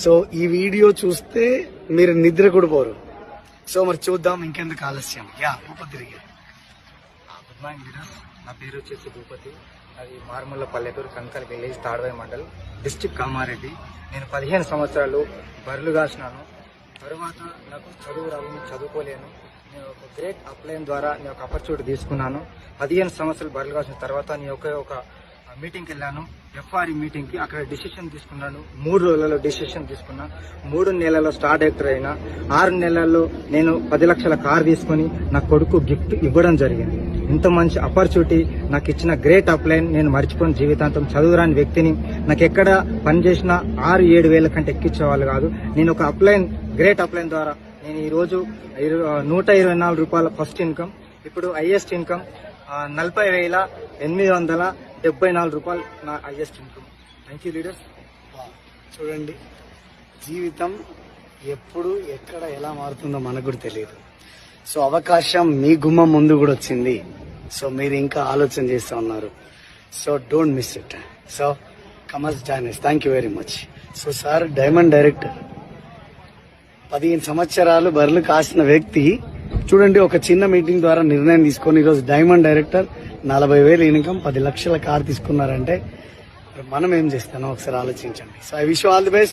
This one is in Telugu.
సో ఈ వీడియో చూస్తే మీరు నిద్ర కూడా పోరు. సో మరి చూద్దాం, ఇంకెందుకు ఆలస్యం. భూపతి తిరిగి. గుడ్ మార్నింగ్ లీడర్స్, నా పేరు వచ్చేసి భూపతి. అది మారుమూల పల్లెటూరు, కంకల్ విలేజ్, తాడ్వాయి మండల్, డిస్ట్రిక్ట్ కామారెడ్డి. నేను 15 సంవత్సరాలు బర్రెలు కాసినాను. తరువాత నాకు చదువు రాదు, చదువుకోలేను. నేను ఒక గ్రేట్ అప్లైన్ ద్వారా నేను ఒక ఆపర్చునిటీ తీసుకున్నాను. 15 సంవత్సరాలు బర్రెలు కాసిన తర్వాత నేను ఒక మీటింగ్కి వెళ్ళాను, ఎఫ్ఆర్ఈ మీటింగ్కి. అక్కడ డిసిషన్ తీసుకున్నాను. 3 రోజులలో డిసిషన్ తీసుకున్నా. 3 నెలల్లో స్టార్ డైరెక్టర్ అయినా. 6 నెలల్లో నేను 10 లక్షల కార్ తీసుకొని నా కొడుకు గిఫ్ట్ ఇవ్వడం జరిగింది. ఇంత మంచి ఆపర్చునిటీ నాకు ఇచ్చిన గ్రేట్ అప్లైన్ నేను మర్చిపోయిన జీవితాంతం. చదువురాని వ్యక్తిని, నాకు ఎక్కడ పనిచేసినా 6-7 వేల కంటే ఎక్కించేవాళ్ళు కాదు. నేను ఒక అప్లైన్, గ్రేట్ అప్లైన్ ద్వారా నేను ఈరోజు 124 రూపాయల ఫస్ట్ ఇన్కమ్, ఇప్పుడు హైయెస్ట్ ఇన్కమ్ 40,874 రూపాయలు నా highest income. Thank you leaders. చూడండి, జీవితం ఎప్పుడు ఎక్కడ ఎలా మారుతుందో మనకు కూడా తెలియదు. సో అవకాశం మీ గుమ్మం ముందు కూడా వచ్చింది. సో మీరు ఇంకా ఆలోచన చేస్తూ ఉన్నారు. So don't miss it. So come join us, thank you very much. So sir diamond director, 15 సంవత్సరాలు బర్రెలు కాసిన వ్యక్తి చూడండి, ఒక చిన్న మీటింగ్ ద్వారా నిర్ణయం తీసుకొని ఈరోజు డైమండ్ డైరెక్టర్, 40,000 ఇన్కమ్, 10 లక్షల కార్ తీసుకున్నారంటే మనం ఏం చేస్తానో ఒకసారి ఆలోచించండి. So I wish you all the best.